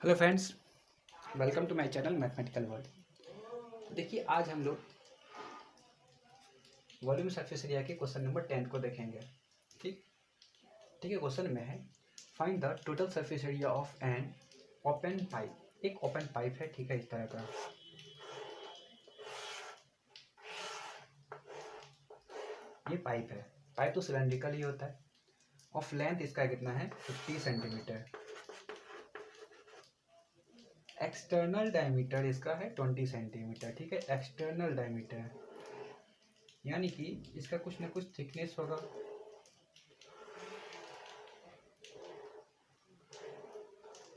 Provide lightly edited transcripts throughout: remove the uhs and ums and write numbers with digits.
Hello friends, welcome to my channel mathematical world. तो देखिए, आज हम लोग वॉल्यूम सरफेस एरिया के क्वेश्चन नंबर 10 को देखेंगे। ठीक ठीक है। क्वेश्चन में है find the total surface area of an open pipe. एक ओपन पाइप है, ठीक है, इस तरह का। ये पाइप है, पाइप तो सिलेंड्रिकल ही होता है। ऑफ लेंथ इसका कितना है, 50 सेंटीमीटर। एक्सटर्नल डायमीटर इसका है 20 सेंटीमीटर। ठीक है, एक्सटर्नल डायमीटर यानी कि इसका कुछ ना कुछ थिकनेस होगा।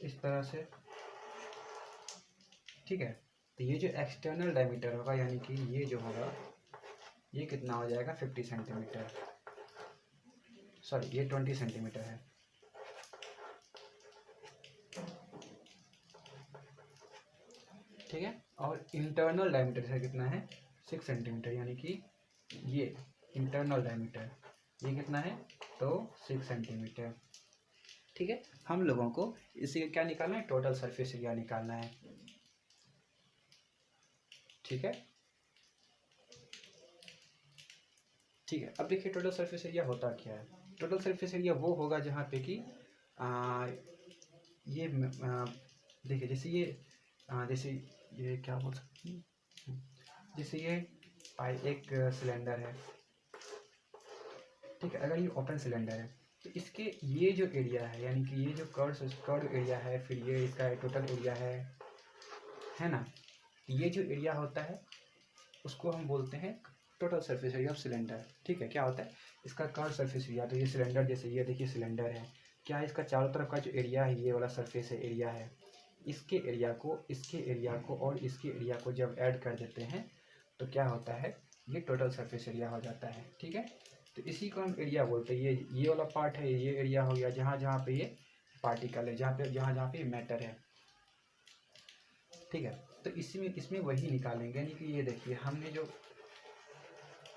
इस तरह से, ठीक है। तो ये जो एक्सटर्नल डायमीटर होगा यानी कि ये जो होगा ये कितना हो जाएगा, 50 सेंटीमीटर। सॉरी, ये 20 सेंटीमीटर है। ठीक है। और इंटरनल डायमीटर से कितना है, 6 सेंटीमीटर, यानी कि ये इंटरनल डायमीटर ये कितना है, तो 6 सेंटीमीटर। ठीक है। हम लोगों को इसी का क्या निकालना है, टोटल सरफेस एरिया निकालना है। ठीक है। ठीक है। अब देखिए, टोटल सरफेस एरिया होता क्या है। टोटल सरफेस एरिया वो होगा जहाँ पे कि ये देखिए, जैसे ये क्या बोल सकते हैं, जैसे ये एक सिलेंडर है। ठीक है। अगर ये ओपन सिलेंडर है तो इसके ये जो एरिया है यानी कि ये जो कर्व एरिया है, फिर ये इसका टोटल एरिया है ना। ये जो एरिया होता है उसको हम बोलते हैं total surface area of cylinder. ठीक है। क्या होता है इसका कर्व सरफेस एरिया। तो ये सिलेंडर, जैसे ये देखिए सिलेंडर है, क्या है, इसका चारों तरफ का जो एरिया है, ये वाला सरफेस है, एरिया है, इसके एरिया को और इसके एरिया को जब ऐड कर देते हैं तो क्या होता है, ये टोटल सरफेस एरिया हो जाता है। ठीक है। तो इसी को हम एरिया बोलते हैं। ये वाला पार्ट है, ये एरिया हो गया जहाँ जहाँ पे ये पार्टिकल है, जहाँ पे मैटर है। ठीक है। तो इसमें वही निकालेंगे, यानी कि ये देखिए, हमने जो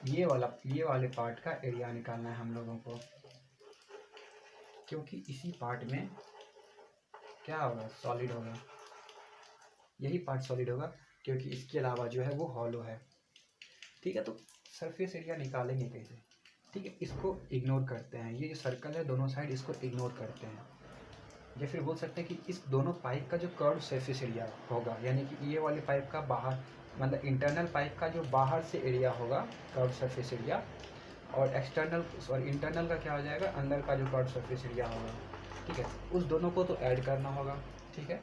ये वाले पार्ट का एरिया निकालना है हम लोगों को, क्योंकि इसी पार्ट में क्या होगा, सॉलिड होगा। यही पार्ट सॉलिड होगा क्योंकि इसके अलावा जो है वो हॉलो है। ठीक है। तो सरफेस एरिया निकालेंगे कैसे। ठीक है, इसको इग्नोर करते हैं। ये जो सर्कल है दोनों साइड, इसको इग्नोर करते हैं, या फिर बोल सकते हैं कि इस दोनों पाइप का जो कर्व सरफेस एरिया होगा, यानी कि ये वाले पाइप का बाहर, मतलब इंटरनल पाइप का जो बाहर से एरिया होगा कर्व सरफेस एरिया, और इंटरनल का क्या हो जाएगा, अंदर का जो कर्व सरफेस एरिया होगा। ठीक है। उस दोनों को तो ऐड करना होगा। ठीक है।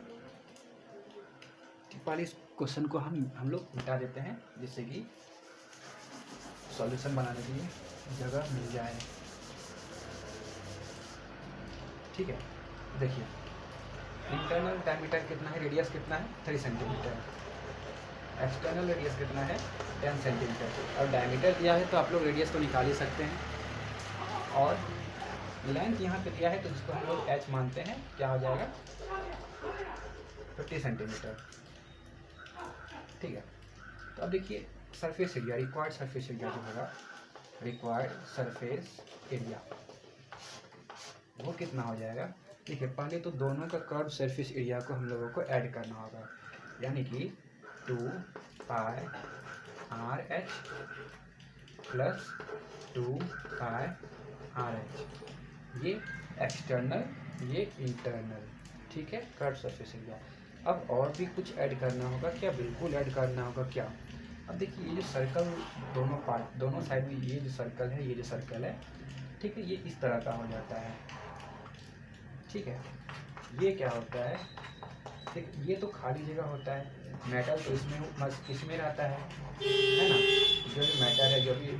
पहले इस क्वेश्चन को हम लोग मिटा देते हैं, जिससे कि सॉल्यूशन बनाने के लिए जगह मिल जाए। ठीक है। देखिए, इंटरनल डायमीटर कितना है, रेडियस कितना है, 3 सेंटीमीटर। एक्सटर्नल रेडियस कितना है, 10 सेंटीमीटर। और डायमीटर दिया है तो आप लोग रेडियस को निकाल ही सकते हैं। और लेंथ यहाँ पे दिया है तो जिसको हम लोग h मानते हैं, क्या हो जाएगा, 50 सेंटीमीटर। ठीक है। तो अब देखिए, surface area, required surface area जो होगा, रिक्वायर्ड सरफेस एरिया वो कितना हो जाएगा। देखिए, पहले तो दोनों का कर्व सरफेस एरिया को हम लोगों को ऐड करना होगा, यानी कि 2 पाई आर एच प्लस 2 पाई आर एच, ये एक्सटर्नल, ये इंटरनल। ठीक है, कर्व सरफेस एरिया। अब और भी कुछ ऐड करना होगा क्या, बिल्कुल ऐड करना होगा। क्या, अब देखिए, ये जो सर्कल दोनों साइड में, ये जो सर्कल है, ठीक है, ये इस तरह का हो जाता है। ठीक है। ये क्या होता है, ठीक, ये तो खाली जगह होता है, मेटल तो इसमें रहता है ना। जो भी मेटल है, जो भी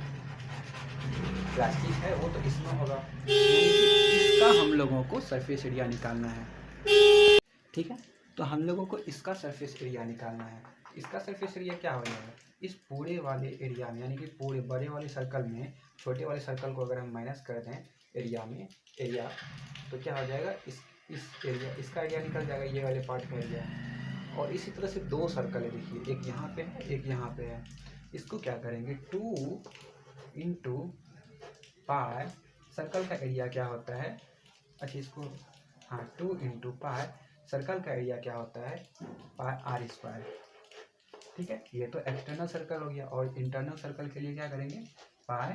प्लास्टिक है, वो तो इसमें होगा। इसका हम लोगों को सरफेस एरिया निकालना है। ठीक है। तो हम लोगों को इसका सरफेस एरिया निकालना है। इसका सरफेस एरिया क्या हो जाएगा, इस पूरे वाले एरिया में, यानी कि पूरे बड़े वाले सर्कल में छोटे वाले सर्कल को अगर हम माइनस कर दें एरिया, तो क्या हो जाएगा, इस एरिया, इसका एरिया निकल जाएगा, ये वाले पार्ट का एरिया। और इसी तरह से दो सर्कल है, देखिए, एक यहाँ पे है, एक यहाँ पे है। इसको क्या करेंगे, 2 इंटू पाई, सर्कल का एरिया क्या होता है, अच्छा इसको, हाँ, 2 इंटू पाई, सर्कल का एरिया क्या होता है, पाई आर स्क्वायर। ठीक है, ये तो एक्सटर्नल सर्कल हो गया। और इंटरनल सर्कल के लिए क्या करेंगे, पाई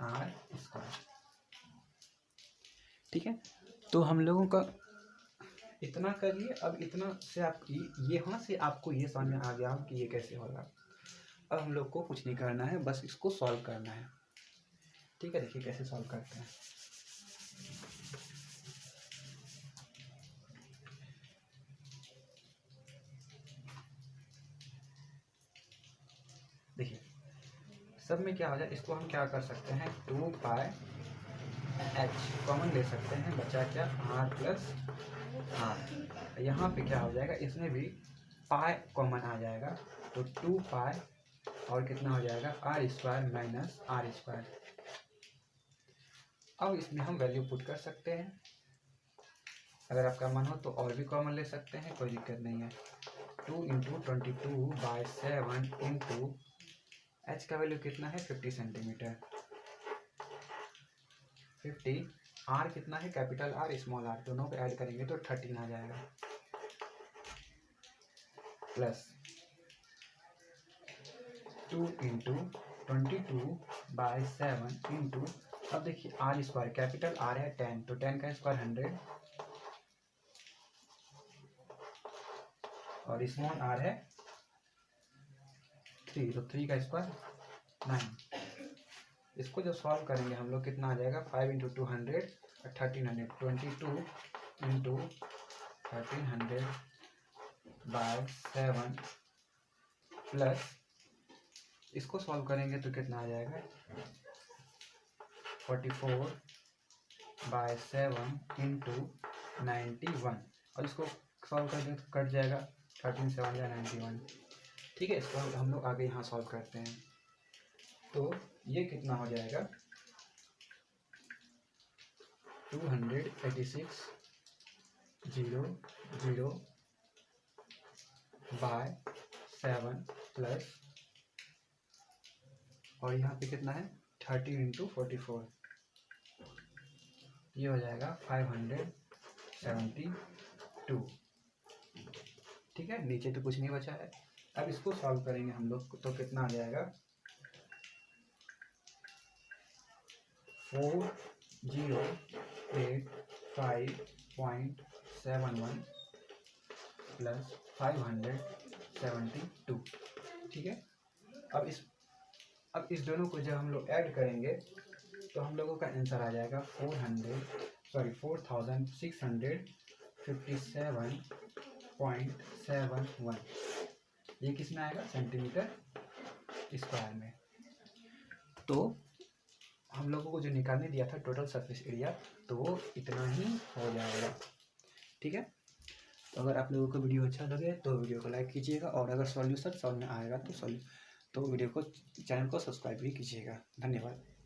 आर स्क्वायर। ठीक है, तो हम लोगों का इतना कर लिए। अब इतना से आप यहाँ से आपको ये समझ में आ गया कि ये कैसे होगा। अब हम लोग को कुछ नहीं करना है, बस इसको सॉल्व करना है। ठीक है, देखिए कैसे सॉल्व करते हैं। देखिए सब में क्या हो जाए, इसको हम क्या कर सकते हैं, 2 पाई एच कॉमन ले सकते हैं, बचा क्या, आर प्लस आर। यहाँ पे क्या हो जाएगा, इसमें भी पाई कॉमन आ जाएगा, तो 2 पाई और कितना हो जाएगा, R square minus R square. अब इसमें हम वैल्यू पुट कर सकते हैं, अगर आपका मन हो तो और भी कॉमन ले सकते हैं, कोई दिक्कत नहीं है। 2 इंटू 22/7 इंटू एच का वैल्यू कितना है, 50 सेंटीमीटर। 50, आर कितना है, कैपिटल आर स्मॉल आर, दोनों को ऐड करेंगे तो 13 आ जाएगा, प्लस 2 इंटू 22/7 इंटू, अब देखिए आर स्क्वायर, कैपिटल आर है 10, तो 10 का स्क्वायर 100 और स्मॉल आर है 3, तो 3 का स्क्वायर 9। इसको जब सॉल्व करेंगे हम लोग, कितना आ जाएगा, 5 इंटू 200 1300, 22 इंटू 1300/7 प्लस, इसको सॉल्व करेंगे तो कितना आ जाएगा, 44/7 इंटू 91, और इसको सॉल्व करेंगे तो कट जाएगा, 13 7 91। ठीक है, इसको हम लोग आगे यहाँ सॉल्व करते हैं, तो ये कितना हो जाएगा, 286,000/7 प्लस, और यहाँ पे कितना है, 30 इंटू 44, ये हो जाएगा 572। ठीक है, नीचे तो कुछ नहीं बचा है। अब इसको सॉल्व करेंगे हम लोग तो कितना आ जाएगा, 4085.71 प्लस 572। ठीक है, अब इस दोनों को जब हम लोग ऐड करेंगे तो हम लोगों का आंसर आ जाएगा 4657.71। ये किस में आएगा, सेंटीमीटर स्क्वायर में। तो हम लोगों को जो निकालने दिया था टोटल सरफेस एरिया, तो वो इतना ही हो जाएगा। ठीक है, तो अगर आप लोगों को वीडियो अच्छा लगे तो वीडियो को लाइक कीजिएगा, और अगर सॉल्यूशन समझ में आएगा तो वीडियो को, चैनल को सब्सक्राइब भी कीजिएगा। धन्यवाद।